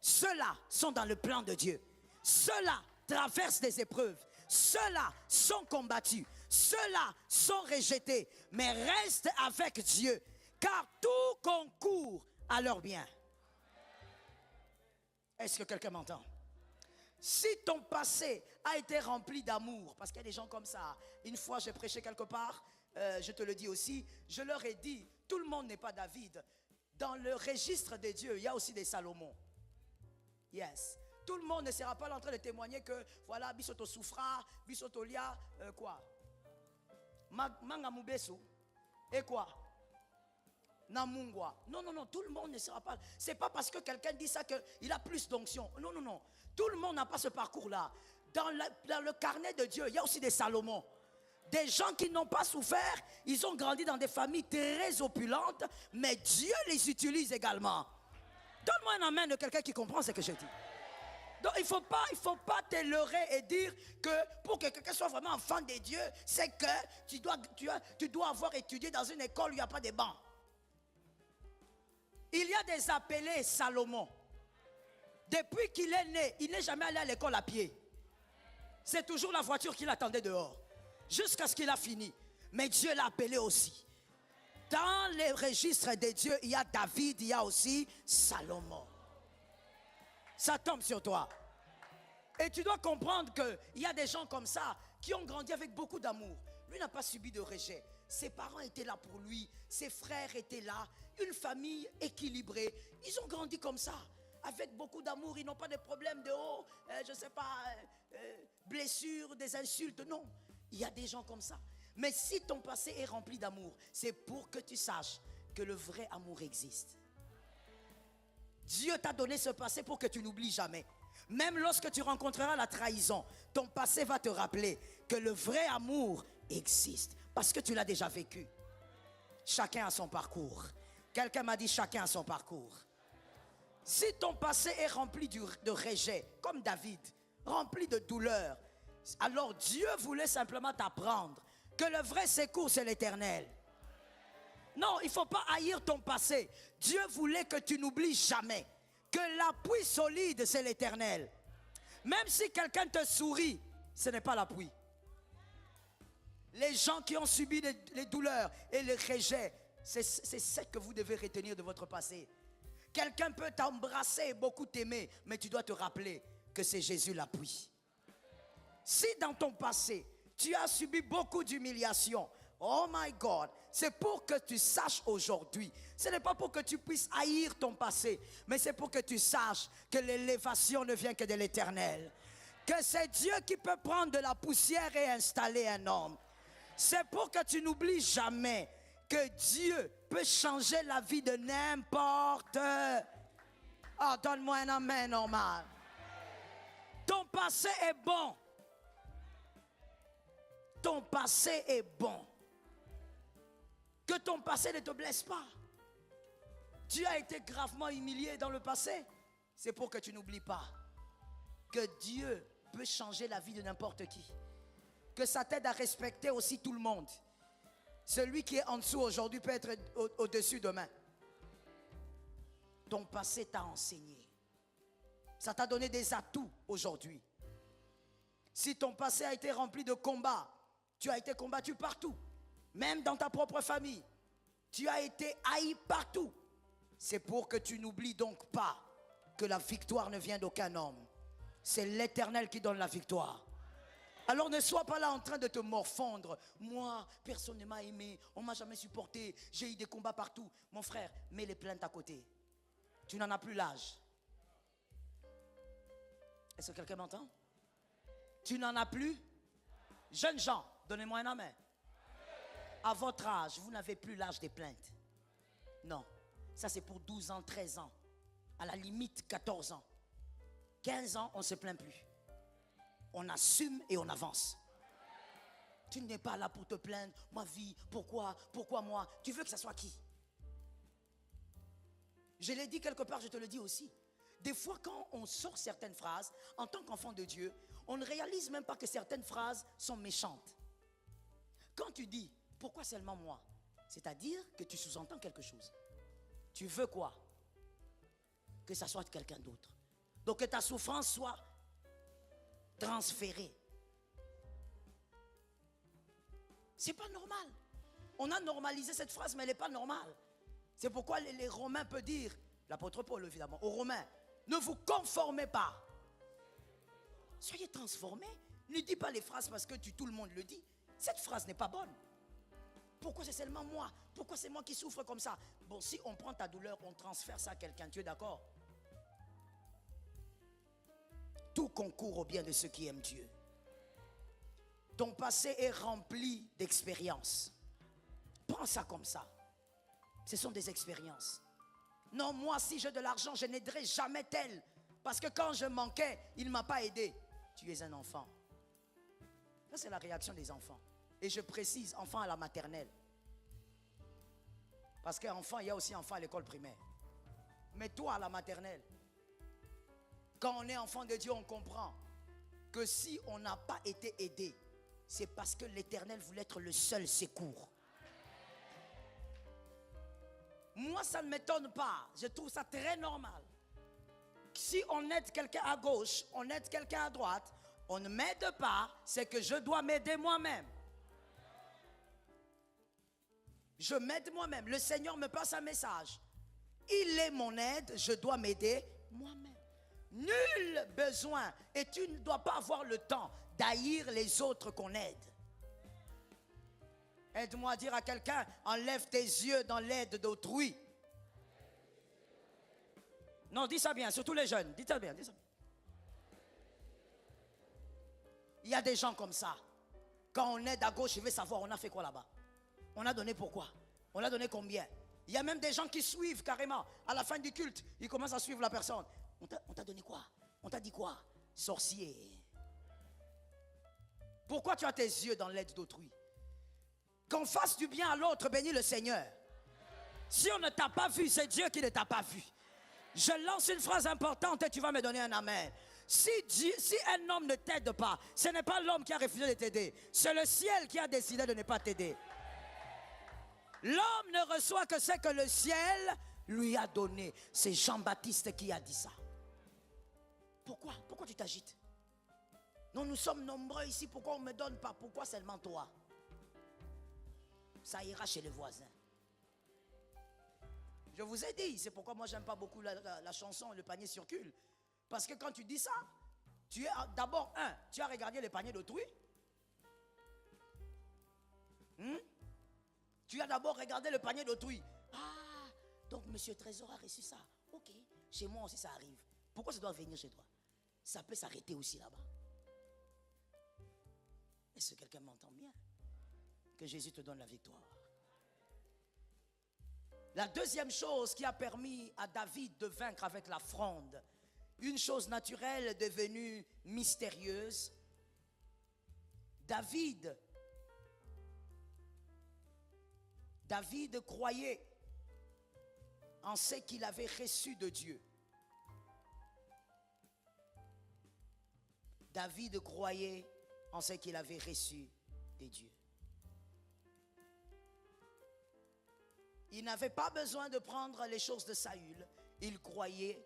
ceux-là sont dans le plan de Dieu. Ceux-là traversent des épreuves. Ceux-là sont combattus. Ceux-là sont rejetés. Mais restent avec Dieu. Car tout concourt à leur bien. Est-ce que quelqu'un m'entend? Si ton passé a été rempli d'amour, parce qu'il y a des gens comme ça. Une fois j'ai prêché quelque part, je te le dis aussi, je leur ai dit, tout le monde n'est pas David. Dans le registre de Dieu, il y a aussi des Salomon. Yes. Tout le monde ne sera pas là en train de témoigner que voilà, bisoto souffra, bisoto lia, quoi. Manga mubesu. Et quoi? Namungwa. Non, non, non, tout le monde ne sera pas. C'est pas parce que quelqu'un dit ça qu'il a plus d'onction. Non, non, non. Tout le monde n'a pas ce parcours-là. Dans le carnet de Dieu, il y a aussi des Salomon. Des gens qui n'ont pas souffert, ils ont grandi dans des familles très opulentes, mais Dieu les utilise également. Donne-moi un amen de quelqu'un qui comprend ce que je dis. Donc il faut pas te leurrer et dire que pour que quelqu'un soit vraiment enfant de Dieu, c'est que tu dois avoir étudié dans une école où il n'y a pas de bancs. Il y a des appelés Salomon. Depuis qu'il est né, il n'est jamais allé à l'école à pied. C'est toujours la voiture qui l'attendait dehors. Jusqu'à ce qu'il a fini. Mais Dieu l'a appelé aussi. Dans les registres de Dieu, il y a David, il y a aussi Salomon. Ça tombe sur toi. Et tu dois comprendre qu'il y a des gens comme ça qui ont grandi avec beaucoup d'amour. Lui n'a pas subi de rejet. Ses parents étaient là pour lui. Ses frères étaient là. Une famille équilibrée. Ils ont grandi comme ça. Avec beaucoup d'amour. Ils n'ont pas de problème de je ne sais pas, blessures, des insultes. Non. Il y a des gens comme ça. Mais si ton passé est rempli d'amour, c'est pour que tu saches que le vrai amour existe. Dieu t'a donné ce passé pour que tu n'oublies jamais. Même lorsque tu rencontreras la trahison, ton passé va te rappeler que le vrai amour existe. Parce que tu l'as déjà vécu. Chacun a son parcours. Quelqu'un m'a dit chacun a son parcours. Si ton passé est rempli de rejet, comme David, rempli de douleur, alors Dieu voulait simplement t'apprendre que le vrai secours c'est l'Éternel. Non, il ne faut pas haïr ton passé. Dieu voulait que tu n'oublies jamais que l'appui solide, c'est l'Éternel. Même si quelqu'un te sourit, ce n'est pas l'appui. Les gens qui ont subi les douleurs et les rejets, c'est ce que vous devez retenir de votre passé. Quelqu'un peut t'embrasser et beaucoup t'aimer, mais tu dois te rappeler que c'est Jésus l'appui. Si dans ton passé, tu as subi beaucoup d'humiliation, oh my God, c'est pour que tu saches aujourd'hui. Ce n'est pas pour que tu puisses haïr ton passé, mais c'est pour que tu saches que l'élévation ne vient que de l'Éternel. Que c'est Dieu qui peut prendre de la poussière et installer un homme. C'est pour que tu n'oublies jamais que Dieu peut changer la vie de n'importe. Oh, donne-moi un amen normal. Ton passé est bon. Ton passé est bon. Que ton passé ne te blesse pas. Tu as été gravement humilié dans le passé. C'est pour que tu n'oublies pas que Dieu peut changer la vie de n'importe qui. Que ça t'aide à respecter aussi tout le monde. Celui qui est en dessous aujourd'hui peut être au-dessus demain. Ton passé t'a enseigné. Ça t'a donné des atouts aujourd'hui. Si ton passé a été rempli de combats, tu as été combattu partout. Même dans ta propre famille. Tu as été haï partout. C'est pour que tu n'oublies donc pas que la victoire ne vient d'aucun homme. C'est l'Éternel qui donne la victoire. Alors ne sois pas là en train de te morfondre. Moi, personne ne m'a aimé, on ne m'a jamais supporté, j'ai eu des combats partout. Mon frère, mets les plaintes à côté. Tu n'en as plus l'âge. Est-ce que quelqu'un m'entend? Tu n'en as plus? Jeunes gens, donnez-moi un amen. À votre âge, vous n'avez plus l'âge des plaintes. Non, ça c'est pour 12 ans, 13 ans. À la limite 14 ans. 15 ans, on ne se plaint plus. On assume et on avance. Tu n'es pas là pour te plaindre. Ma vie, pourquoi moi? Tu veux que ça soit qui? Je l'ai dit quelque part, je te le dis aussi. Des fois quand on sort certaines phrases, en tant qu'enfant de Dieu, on ne réalise même pas que certaines phrases sont méchantes. Quand tu dis, pourquoi seulement moi? C'est-à-dire que tu sous-entends quelque chose. Tu veux quoi? Que ça soit quelqu'un d'autre. Donc que ta souffrance soit transférée. C'est pas normal. On a normalisé cette phrase, mais elle n'est pas normale. C'est pourquoi les Romains peuvent dire, l'apôtre Paul évidemment, aux Romains, ne vous conformez pas. Soyez transformés. Ne dis pas les phrases parce que tout le monde le dit. Cette phrase n'est pas bonne. Pourquoi c'est seulement moi? Pourquoi c'est moi qui souffre comme ça? Bon, si on prend ta douleur, on transfère ça à quelqu'un, tu es d'accord? tout concourt au bien de ceux qui aiment Dieu. Ton passé est rempli d'expériences. Prends ça comme ça. Ce sont des expériences. Non, moi, si j'ai de l'argent, je n'aiderai jamais tel. Parce que quand je manquais, il ne m'a pas aidé. Tu es un enfant. Ça, c'est la réaction des enfants. Et je précise, enfant à la maternelle. Parce qu'enfant, il y a aussi enfant à l'école primaire. Mais toi, à la maternelle, quand on est enfant de Dieu, on comprend que si on n'a pas été aidé, c'est parce que l'Éternel voulait être le seul secours. Moi, ça ne m'étonne pas. Je trouve ça très normal. Si on aide quelqu'un à gauche, on aide quelqu'un à droite, on ne m'aide pas, c'est que je dois m'aider moi-même. Je m'aide moi-même. Le Seigneur me passe un message. Il est mon aide, je dois m'aider moi-même. Nul besoin. Et tu ne dois pas avoir le temps d'haïr les autres qu'on aide. Aide-moi à dire à quelqu'un, enlève tes yeux dans l'aide d'autrui. Non, dis ça bien, surtout les jeunes. Dis ça bien, dis ça bien. Il y a des gens comme ça. Quand on aide à gauche, je veux savoir, on a fait quoi là-bas? On a donné pourquoi? On a donné combien? Il y a même des gens qui suivent carrément. À la fin du culte, ils commencent à suivre la personne. On t'a donné quoi? On t'a dit quoi? Sorcier. Pourquoi tu as tes yeux dans l'aide d'autrui? Qu'on fasse du bien à l'autre, bénis le Seigneur. Si on ne t'a pas vu, c'est Dieu qui ne t'a pas vu. Je lance une phrase importante et tu vas me donner un amen. Si un homme ne t'aide pas, ce n'est pas l'homme qui a refusé de t'aider. C'est le ciel qui a décidé de ne pas t'aider. L'homme ne reçoit que ce que le ciel lui a donné. C'est Jean-Baptiste qui a dit ça. Pourquoi? Pourquoi tu t'agites? Non, nous sommes nombreux ici. Pourquoi on ne me donne pas? Pourquoi seulement toi? Ça ira chez les voisins. Je vous ai dit, c'est pourquoi moi j'aime pas beaucoup la chanson Le panier circule. Parce que quand tu dis ça, tu es d'abord, tu as regardé les paniers d'autrui. Tu as d'abord regardé le panier d'autrui. Ah, donc Monsieur Trésor a reçu ça. Ok, chez moi aussi ça arrive. Pourquoi ça doit venir chez toi? Ça peut s'arrêter aussi là-bas. Est-ce que quelqu'un m'entend bien? Que Jésus te donne la victoire. La deuxième chose qui a permis à David de vaincre avec la fronde, une chose naturelle devenue mystérieuse. David croyait en ce qu'il avait reçu de Dieu. David croyait en ce qu'il avait reçu de Dieu. Il n'avait pas besoin de prendre les choses de Saül. Il croyait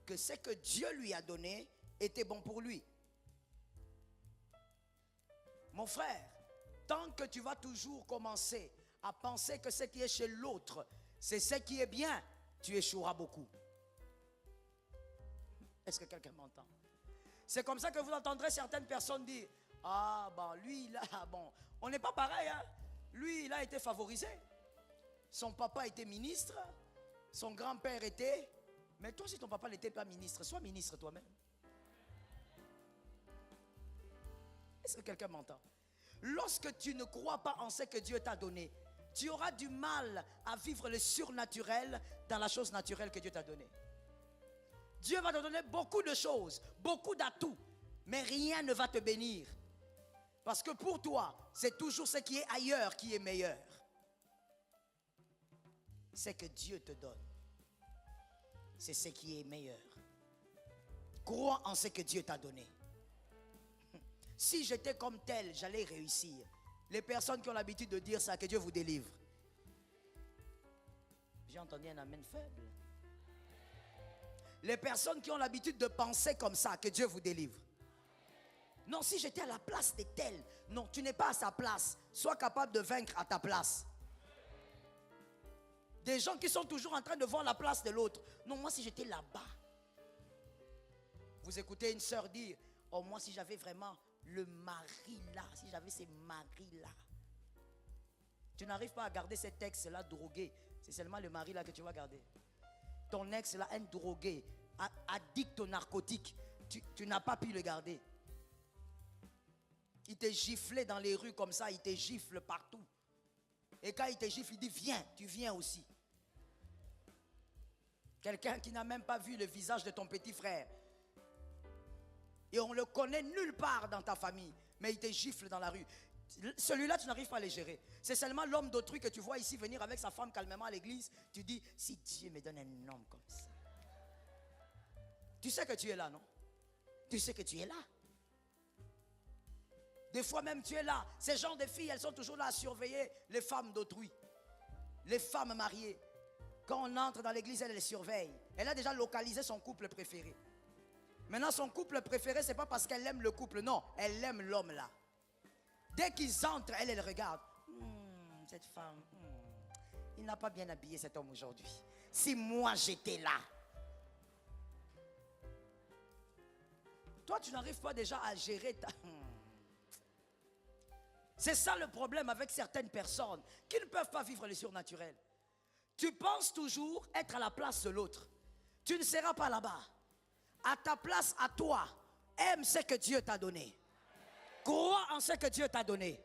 que ce que Dieu lui a donné était bon pour lui. Mon frère, tant que tu vas toujours commencer à penser que ce qui est chez l'autre, c'est ce qui est bien, tu échoueras beaucoup. Est-ce que quelqu'un m'entend? C'est comme ça que vous entendrez certaines personnes dire, ah bon, lui, là, bon, on n'est pas pareil, hein? Lui, il a été favorisé. Son papa était ministre, son grand-père était, mais toi, si ton papa n'était pas ministre, sois ministre toi-même. Est-ce que quelqu'un m'entend? Lorsque tu ne crois pas en ce que Dieu t'a donné, tu auras du mal à vivre le surnaturel dans la chose naturelle que Dieu t'a donnée. Dieu va te donner beaucoup de choses, beaucoup d'atouts, mais rien ne va te bénir. Parce que pour toi, c'est toujours ce qui est ailleurs qui est meilleur. Ce que Dieu te donne, c'est ce qui est meilleur. Crois en ce que Dieu t'a donné. Si j'étais comme tel, j'allais réussir. Les personnes qui ont l'habitude de dire ça, que Dieu vous délivre. J'ai entendu un amen faible. Les personnes qui ont l'habitude de penser comme ça, que Dieu vous délivre. Non, si j'étais à la place de tel, non, tu n'es pas à sa place. Sois capable de vaincre à ta place. Des gens qui sont toujours en train de voir la place de l'autre. Non, moi si j'étais là-bas. Vous écoutez une sœur dire, oh moi si j'avais vraiment le mari là, si j'avais ces maris là. Tu n'arrives pas à garder cet ex là drogué. C'est seulement le mari là que tu vas garder. Ton ex là, un drogué, addict aux narcotiques. tu n'as pas pu le garder. Il te giflait dans les rues comme ça, il te gifle partout. Et quand il te gifle, il dit viens, tu viens aussi. Quelqu'un qui n'a même pas vu le visage de ton petit frère. Et on ne le connaît nulle part dans ta famille, mais il te gifle dans la rue. Celui-là, tu n'arrives pas à le gérer. C'est seulement l'homme d'autrui que tu vois ici venir avec sa femme calmement à l'église. Tu dis, si Dieu me donne un homme comme ça. Tu sais que tu es là, non? Tu sais que tu es là. Des fois même tu es là. Ces genres de filles, elles sont toujours là à surveiller les femmes d'autrui. Les femmes mariées. Quand on entre dans l'église, elle les surveille. Elle a déjà localisé son couple préféré. Maintenant, son couple préféré, ce n'est pas parce qu'elle aime le couple. Non, elle aime l'homme là. Dès qu'ils entrent, elle regarde. Cette femme, il n'a pas bien habillé cet homme aujourd'hui. Si moi j'étais là. Toi, tu n'arrives pas déjà à gérer ta... C'est ça le problème avec certaines personnes qui ne peuvent pas vivre le surnaturel. Tu penses toujours être à la place de l'autre. Tu ne seras pas là-bas. À ta place, à toi, aime ce que Dieu t'a donné. Crois en ce que Dieu t'a donné.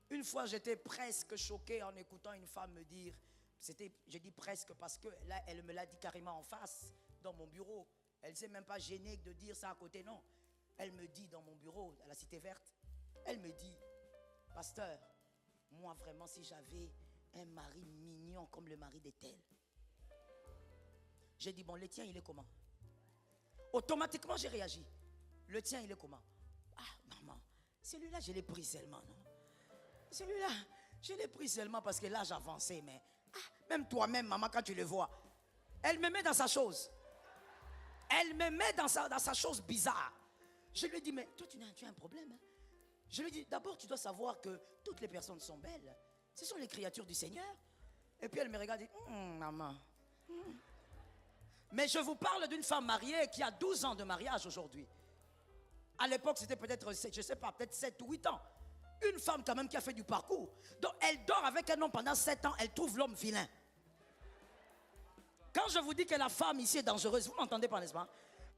Une fois, j'étais presque choqué en écoutant une femme me dire, je dis presque parce que là, elle me l'a dit carrément en face, dans mon bureau. Elle ne s'est même pas gênée de dire ça à côté, non. Elle me dit dans mon bureau, à la Cité Verte, elle me dit, pasteur, moi vraiment, si j'avais un mari mignon comme le mari d'Ethel. J'ai dit, bon, le tien, il est comment? Automatiquement, j'ai réagi. Le tien, il est comment? Ah, maman, celui-là, je l'ai pris seulement, non? Celui-là, je l'ai pris seulement parce que l'âge avancé, mais même toi-même, maman, quand tu le vois, elle me met dans sa chose. Elle me met dans sa chose bizarre. Je lui ai dit, mais toi, tu as un problème. Hein? Je lui ai dit, d'abord, tu dois savoir que toutes les personnes sont belles. Ce sont les créatures du Seigneur. Et puis elle me regarde et dit, maman. Mais je vous parle d'une femme mariée qui a 12 ans de mariage aujourd'hui. À l'époque, c'était peut-être, je ne sais pas, peut-être 7 ou 8 ans. Une femme quand même qui a fait du parcours. Donc elle dort avec un homme pendant 7 ans, elle trouve l'homme vilain. Quand je vous dis que la femme ici est dangereuse, vous ne m'entendez pas, n'est-ce pas?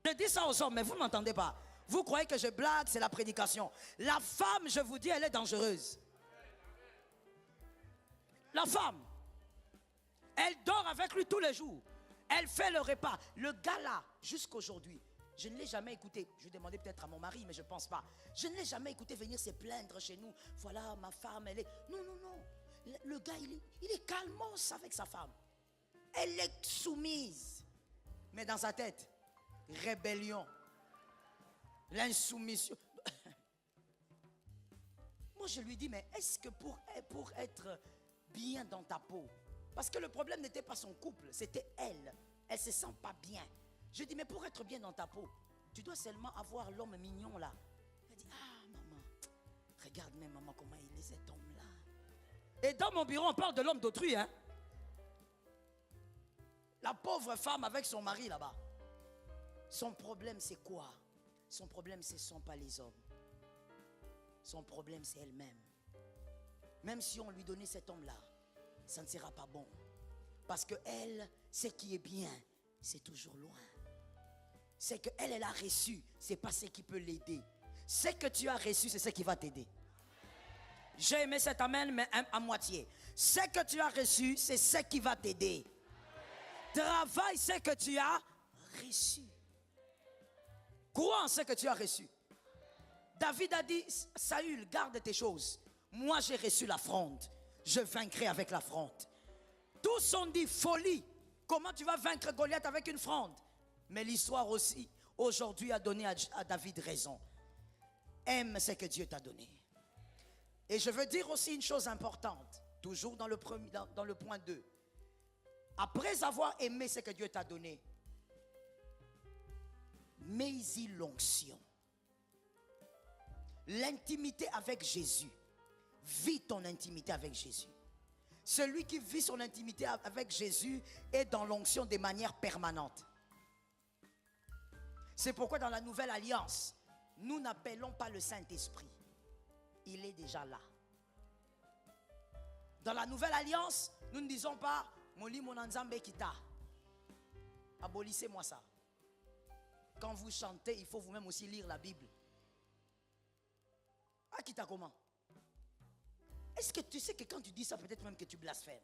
Je dis ça aux hommes, mais vous ne m'entendez pas. Vous croyez que je blague, c'est la prédication. La femme, je vous dis, elle est dangereuse. La femme, elle dort avec lui tous les jours. Elle fait le repas. Le gars là, jusqu'aujourd'hui, je ne l'ai jamais écouté. Je vais demander peut-être à mon mari, mais je ne pense pas. Je ne l'ai jamais écouté venir se plaindre chez nous. Voilà, ma femme, elle est... Non, non, non. Le gars, il est calmos avec sa femme. Elle est soumise. Mais dans sa tête, rébellion. L'insoumission. Moi, je lui dis, mais est-ce que pour être bien dans ta peau, parce que le problème n'était pas son couple, c'était elle. Elle ne se sent pas bien. Je dis, mais pour être bien dans ta peau, tu dois seulement avoir l'homme mignon là. Elle dit, ah maman, regarde même maman comment il est cet homme-là. Et dans mon bureau, on parle de l'homme d'autrui, hein. La pauvre femme avec son mari là-bas. Son problème c'est quoi? Son problème ce ne sont pas les hommes. Son problème c'est elle-même. Même si on lui donnait cet homme-là, ça ne sera pas bon. Parce que elle, ce qui est bien, c'est toujours loin. C'est qu'elle, elle a reçu, c'est pas ce qui peut l'aider. Ce que tu as reçu, c'est ce qui va t'aider. J'ai aimé cet amen, mais à moitié. Ce que tu as reçu, c'est ce qui va t'aider. Travaille ce que tu as reçu. Crois en ce que tu as reçu. David a dit, Saül, garde tes choses. Moi, j'ai reçu la fronde. Je vaincrai avec la fronde. Tous ont dit folie. Comment tu vas vaincre Goliath avec une fronde? Mais l'histoire aussi, aujourd'hui, a donné à David raison. Aime ce que Dieu t'a donné. Et je veux dire aussi une chose importante, toujours dans le point 2. Après avoir aimé ce que Dieu t'a donné, mets-y l'onction. L'intimité avec Jésus. Vis ton intimité avec Jésus. Celui qui vit son intimité avec Jésus est dans l'onction de manière permanente. C'est pourquoi dans la nouvelle alliance, nous n'appelons pas le Saint-Esprit. Il est déjà là. Dans la nouvelle alliance, nous ne disons pas Moli Monanzambe Kita. Abolissez-moi ça. quand vous chantez, il faut vous-même aussi lire la Bible. Akita, comment? Est-ce que tu sais que quand tu dis ça, peut-être même que tu blasphèmes?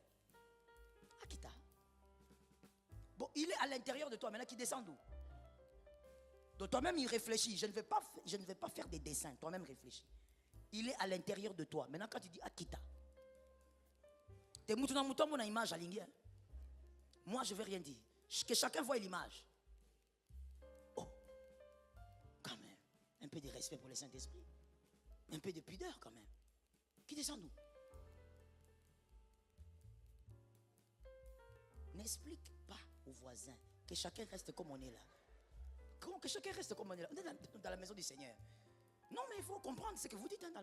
Akita. Bon, il est à l'intérieur de toi, maintenant qui descend d'où? Donc toi-même, il réfléchit. Je ne vais pas faire des dessins. Toi-même, réfléchis. Il est à l'intérieur de toi. Maintenant, quand tu dis Akita, t'es mouton mon image à l'ingé. Moi, je ne vais rien dire. Que chacun voie l'image. Oh, quand même. Un peu de respect pour le Saint-Esprit. Un peu de pudeur, quand même. Qui descend d'où? N'explique pas aux voisins que chacun reste comme on est là. Que chacun reste comme on est là. On est dans la maison du Seigneur. Non, mais il faut comprendre ce que vous dites dans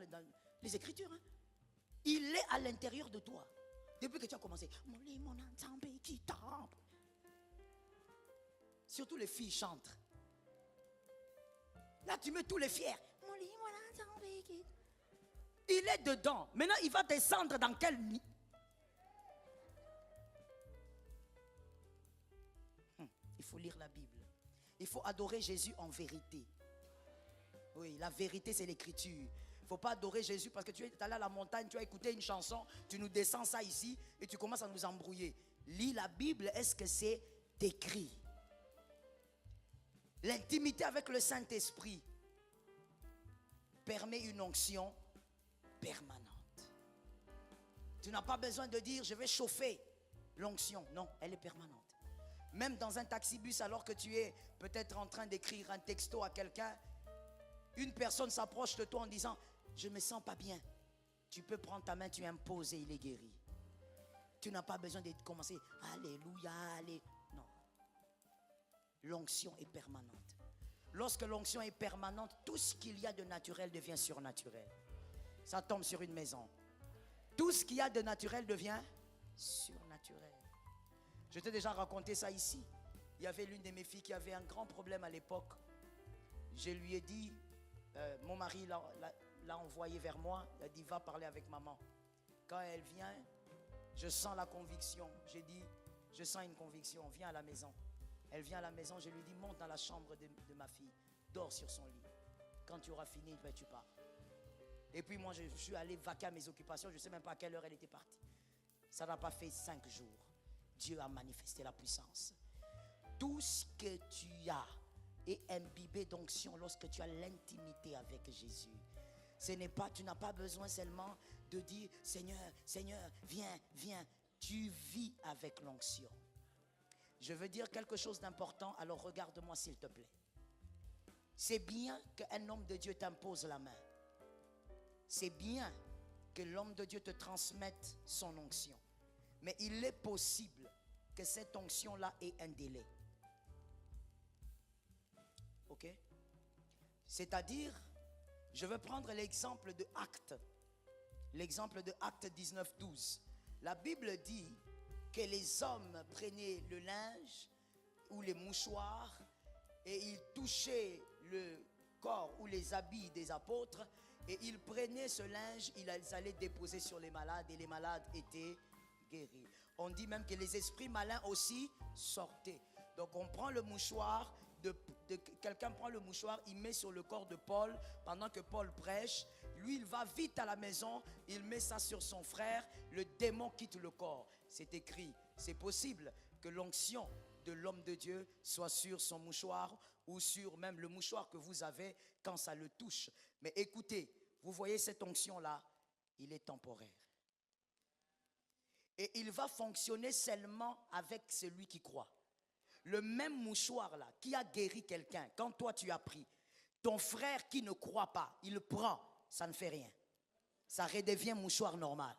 les Écritures. Hein. Il est à l'intérieur de toi. Depuis que tu as commencé. Surtout les filles chantent. Là, tu mets tous les fiers. Il est dedans. Maintenant, il va descendre dans quel nid? Il faut lire la Bible. Il faut adorer Jésus en vérité. Oui, la vérité, c'est l'écriture. Il ne faut pas adorer Jésus parce que tu es allé à la montagne, tu as écouté une chanson, tu nous descends ça ici et tu commences à nous embrouiller. Lis la Bible, est-ce que c'est écrit? L'intimité avec le Saint-Esprit permet une onction permanente. Tu n'as pas besoin de dire, je vais chauffer l'onction. Non, elle est permanente. Même dans un taxi-bus, alors que tu es peut-être en train d'écrire un texto à quelqu'un, une personne s'approche de toi en disant, je ne me sens pas bien. Tu peux prendre ta main, tu imposes et il est guéri. Tu n'as pas besoin de commencer, alléluia, allez. Non. L'onction est permanente. Lorsque l'onction est permanente, tout ce qu'il y a de naturel devient surnaturel. Ça tombe sur une maison. Tout ce qu'il y a de naturel devient surnaturel. Je t'ai déjà raconté ça ici. Il y avait l'une de mes filles qui avait un grand problème à l'époque. Je lui ai dit, mon mari l'a envoyé vers moi. Il a dit, va parler avec maman. Quand elle vient, je sens la conviction. J'ai dit, je sens une conviction, viens à la maison. Elle vient à la maison, je lui dis, monte dans la chambre de ma fille. Dors sur son lit. Quand tu auras fini, tu pars. Et puis moi, je suis allé vaquer à mes occupations. Je ne sais même pas à quelle heure elle était partie. Ça n'a pas fait 5 jours. Dieu a manifesté la puissance. Tout ce que tu as est imbibé d'onction lorsque tu as l'intimité avec Jésus. Tu n'as pas besoin seulement de dire Seigneur, Seigneur, viens, viens. Tu vis avec l'onction. Je veux dire quelque chose d'important, alors regarde-moi s'il te plaît. C'est bien qu'un homme de Dieu t'impose la main. C'est bien que l'homme de Dieu te transmette son onction. Mais il est possible que cette onction-là ait un délai. Ok? C'est-à-dire, je vais prendre l'exemple de Actes. L'exemple de Actes 19, 12. La Bible dit que les hommes prenaient le linge ou les mouchoirs et ils touchaient le corps ou les habits des apôtres et ils prenaient ce linge, ils allaient déposer sur les malades et les malades étaient guéris. On dit même que les esprits malins aussi sortaient. Donc on prend le mouchoir, quelqu'un prend le mouchoir, il met sur le corps de Paul pendant que Paul prêche. Lui, il va vite à la maison, il met ça sur son frère, le démon quitte le corps. C'est écrit, c'est possible que l'onction de l'homme de Dieu soit sur son mouchoir ou sur même le mouchoir que vous avez quand ça le touche. Mais écoutez, vous voyez cette onction-là, il est temporaire. Et il va fonctionner seulement avec celui qui croit. Le même mouchoir là, qui a guéri quelqu'un, quand toi tu as pris, ton frère qui ne croit pas, il le prend, ça ne fait rien. Ça redevient mouchoir normal.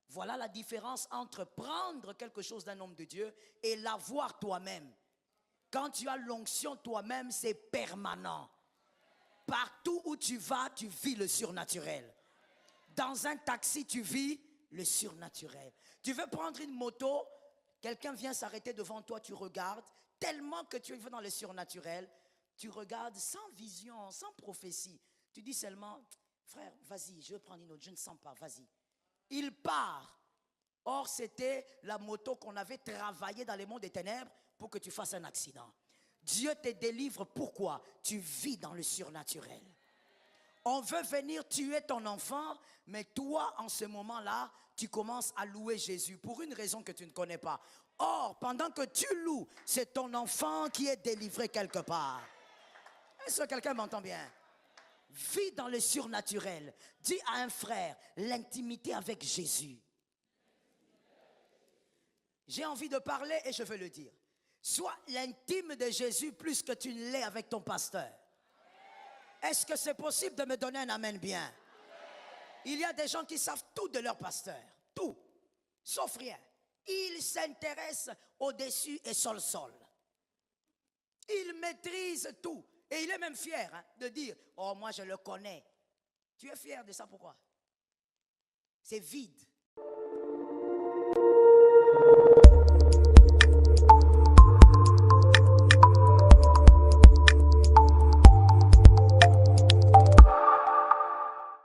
Voilà la différence entre prendre quelque chose d'un homme de Dieu et l'avoir toi-même. Quand tu as l'onction toi-même, c'est permanent. Partout où tu vas, tu vis le surnaturel. Dans un taxi, tu vis le surnaturel. Tu veux prendre une moto, quelqu'un vient s'arrêter devant toi, tu regardes, tellement que tu es dans le surnaturel, tu regardes sans vision, sans prophétie. Tu dis seulement, frère, vas-y, je vais prendre une autre, je ne sens pas, vas-y. Il part. Or, c'était la moto qu'on avait travaillée dans les mondes des ténèbres pour que tu fasses un accident. Dieu te délivre. Pourquoi? Tu vis dans le surnaturel. On veut venir tuer ton enfant, mais toi, en ce moment-là, tu commences à louer Jésus pour une raison que tu ne connais pas. Or, pendant que tu loues, c'est ton enfant qui est délivré quelque part. Est-ce que quelqu'un m'entend bien? Vis dans le surnaturel. Dis à un frère, l'intimité avec Jésus. J'ai envie de parler et je veux le dire. Sois l'intime de Jésus plus que tu ne l'es avec ton pasteur. Est-ce que c'est possible de me donner un amen bien? Il y a des gens qui savent tout de leur pasteur. Tout. Sauf rien. Ils s'intéressent au-dessus et sur le sol. Ils maîtrisent tout. Et il est même fier de dire, oh moi je le connais. Tu es fier de ça, pourquoi? C'est vide.